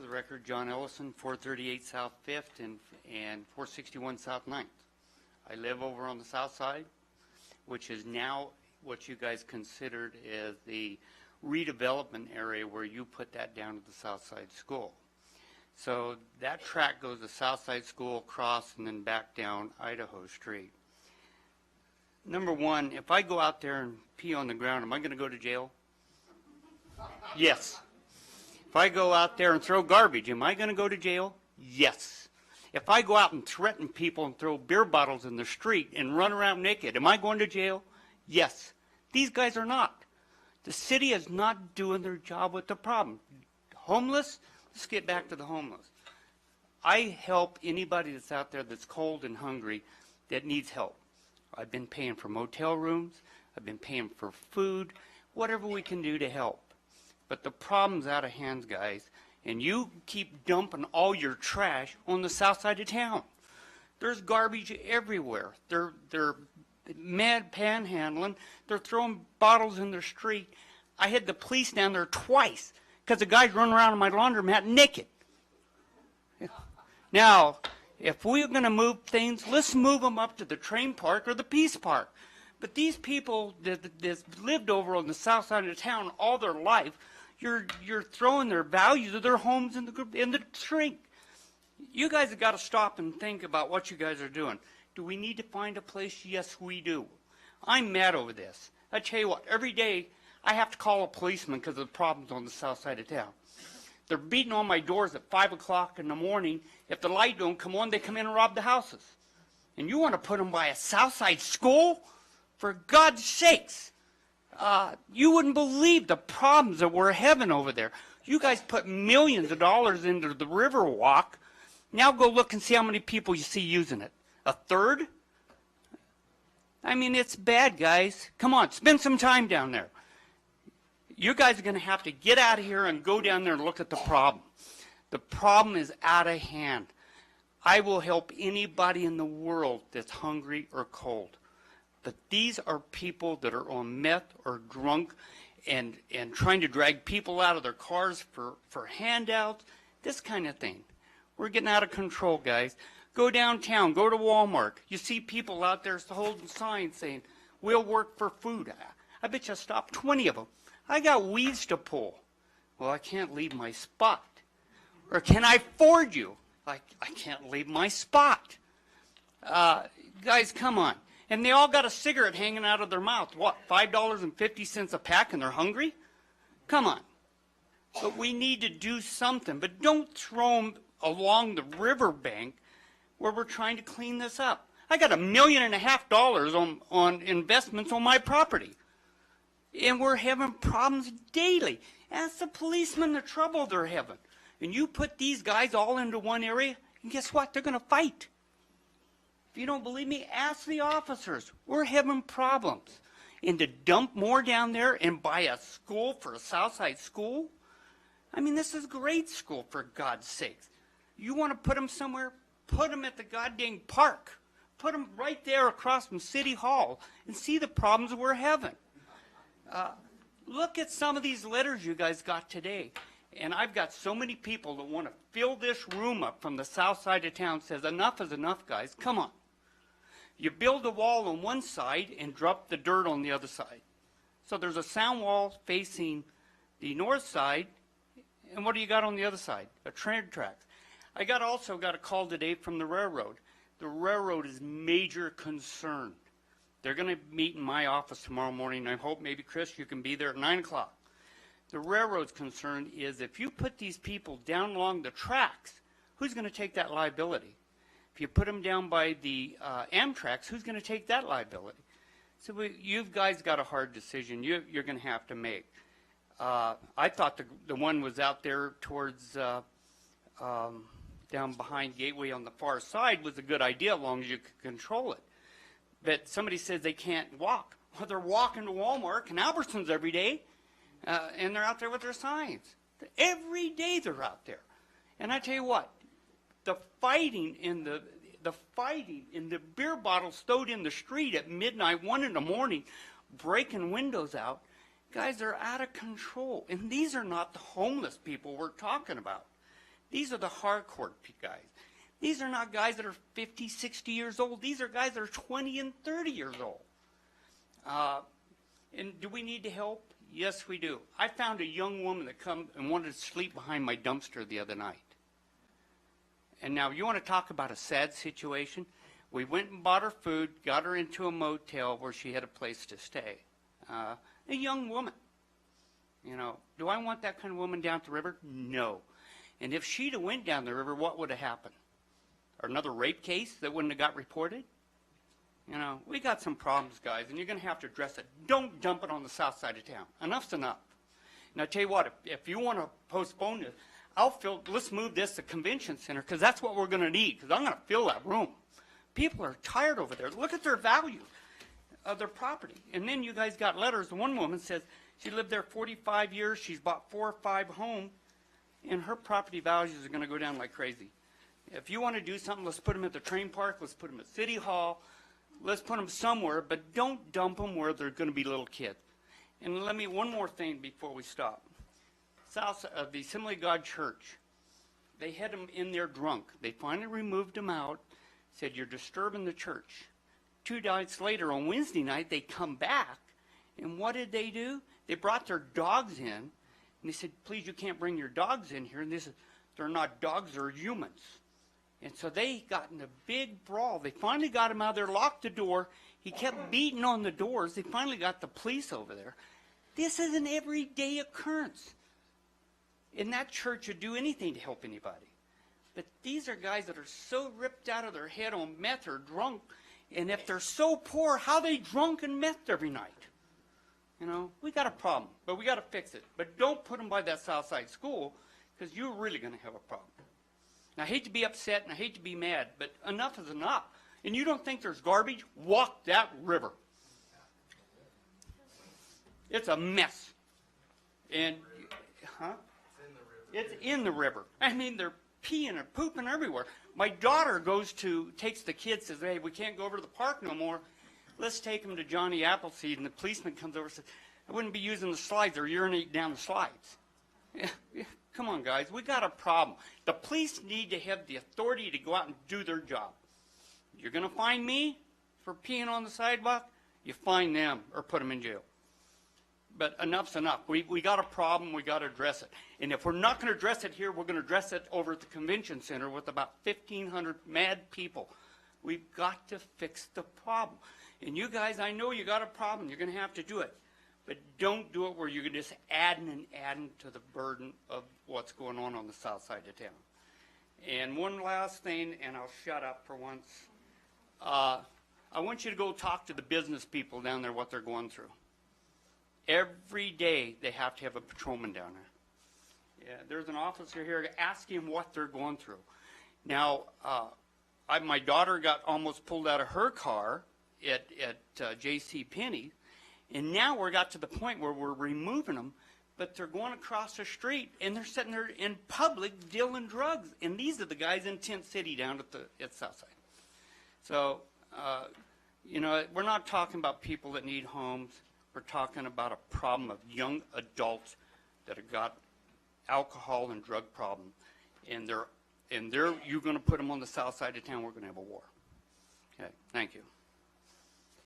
the record, John Ellison, 438 South 5th and 461 South 9th. I live over on the south side, which is now what you guys considered as the redevelopment area where you put that down to the south side school. So that track goes to south side school, across, and then back down Idaho Street. Number one, if I go out there and pee on the ground, am I going to go to jail? Yes. If I go out there and throw garbage, am I going to go to jail? Yes. If I go out and threaten people and throw beer bottles in the street and run around naked, am I going to jail? Yes. These guys are not. The city is not doing their job with the problem. Homeless, let's get back to the homeless. I help anybody that's out there that's cold and hungry that needs help. I've been paying for motel rooms. I've been paying for food, whatever we can do to help. But the problem's out of hand, guys, and you keep dumping all your trash on the south side of town. There's garbage everywhere. They're mad panhandling. They're throwing bottles in the street. I had the police down there twice because the guy's running around in my laundromat naked. Now, if we're going to move things, let's move them up to the train park or the Peace Park. But these people that lived over on the south side of town all their life, you're throwing their values of their homes in the shrink. You guys have got to stop and think about what you guys are doing. Do we need to find a place? Yes, we do. I'm mad over this. I tell you what, every day I have to call a policeman because of the problems on the south side of town. They're beating on my doors at 5 o'clock in the morning. If the light don't come on, they come in and rob the houses. And you want to put them by a south side school? For God's sakes. You wouldn't believe the problems that we're having over there. You guys put millions of dollars into the Riverwalk. Now go look and see how many people you see using it. A third? I mean, it's bad, guys. Come on, spend some time down there. You guys are going to have to get out of here and go down there and look at the problem. The problem is out of hand. I will help anybody in the world that's hungry or cold. But these are people that are on meth or drunk and trying to drag people out of their cars for handouts, this kind of thing. We're getting out of control, guys. Go downtown, go to Walmart. You see people out there holding signs saying, we'll work for food. I bet you stopped 20 of them. I got weeds to pull. Well, I can't leave my spot. Or can I afford you? I can't leave my spot. Guys, come on. And they all got a cigarette hanging out of their mouth. What, $5.50 a pack and they're hungry? Come on. But we need to do something. But don't throw them along the riverbank where we're trying to clean this up. I got $1.5 million on investments on my property. And we're having problems daily. Ask the policemen the trouble they're having. And you put these guys all into one area, and guess what? They're going to fight. If you don't believe me, ask the officers. We're having problems. And to dump more down there and buy a school for a Southside school? I mean, this is grade school, for God's sakes. You want to put them somewhere? Put them at the goddamn park. Put them right there across from City Hall and see the problems we're having. Look at some of these letters you guys got today. And I've got so many people that want to fill this room up from the south side of town. Says enough is enough, guys. Come on. You build a wall on one side and drop the dirt on the other side. So there's a sound wall facing the north side. And what do you got on the other side? A train tracks. I also got a call today from the railroad. The railroad is major concern. They're going to meet in my office tomorrow morning. I hope maybe, Chris, you can be there at 9 o'clock. The railroad's concern is if you put these people down along the tracks, who's going to take that liability? If you put them down by the Amtraks, who's going to take that liability? So you guys got a hard decision you're going to have to make. I thought the one was out there towards down behind Gateway on the far side was a good idea as long as you could control it. But somebody says they can't walk. Well, they're walking to Walmart and Albertsons every day, and they're out there with their signs. Every day they're out there. And I tell you what, the fighting in the beer bottles stowed in the street at midnight, 1 in the morning, breaking windows out, guys, they're out of control. And these are not the homeless people we're talking about. These are the hardcore guys. These are not guys that are 50, 60 years old. These are guys that are 20 and 30 years old. And do we need to help? Yes, we do. I found a young woman that come and wanted to sleep behind my dumpster the other night. And now you want to talk about a sad situation? We went and bought her food, got her into a motel where she had a place to stay. A young woman. You know, do I want that kind of woman down the river? No. And if she'd have went down the river, what would have happened? Another rape case that wouldn't have got reported? You know, we got some problems, guys, and you're going to have to address it. Don't dump it on the south side of town. Enough's enough. And I tell you what, if you want to postpone this, let's move this to convention center, because that's what we're going to need, because I'm going to fill that room. People are tired over there. Look at their value of their property. And then you guys got letters. One woman says she lived there 45 years. She's bought 4 or 5 homes, and her property values are going to go down like crazy. If you want to do something, let's put them at the train park. Let's put them at City Hall. Let's put them somewhere, but don't dump them where they're going to be little kids. And let me, one more thing before we stop. The Assembly of God Church, they had them in there drunk. They finally removed them out, said, you're disturbing the church. 2 nights later, on Wednesday night, they come back, and what did they do? They brought their dogs in, and they said, please, you can't bring your dogs in here. And they said, they're not dogs, they're humans. And so they got in a big brawl. They finally got him out there, locked the door. He kept beating on the doors. They finally got the police over there. This is an everyday occurrence. And that church would do anything to help anybody. But these are guys that are so ripped out of their head on meth or drunk. And if they're so poor, how they drunk and meth every night? You know, we got a problem, but we got to fix it. But don't put them by that Southside school, because you're really going to have a problem. And I hate to be upset and I hate to be mad, but enough is enough. And you don't think there's garbage? Walk that river. It's a mess. And, huh? It's in the river. I mean, they're peeing and pooping everywhere. My daughter takes the kids, says, hey, we can't go over to the park no more. Let's take them to Johnny Appleseed. And the policeman comes over and says, I wouldn't be using the slides. They're urinating down the slides. Come on, guys. We got a problem. The police need to have the authority to go out and do their job. You're going to find me for peeing on the sidewalk? You find them or put them in jail. But enough's enough. We got a problem. We got to address it. And if we're not going to address it here, we're going to address it over at the convention center with about 1,500 mad people. We've got to fix the problem. And you guys, I know you got a problem. You're going to have to do it. But don't do it where you're just adding and adding to the burden of what's going on the south side of town. And one last thing, and I'll shut up for once. I want you to go talk to the business people down there, what they're going through. Every day they have to have a patrolman down there. Yeah, there's an officer here asking them what they're going through. Now, my daughter got almost pulled out of her car at J.C. Penney, and now we got to the point where we're removing them, but they're going across the street, and they're sitting there in public dealing drugs. And these are the guys in Tent City down at Southside. So, you know, we're not talking about people that need homes. We're talking about a problem of young adults that have got alcohol and drug problem, and you're going to put them on the south side of town. We're going to have a war. Okay, thank you.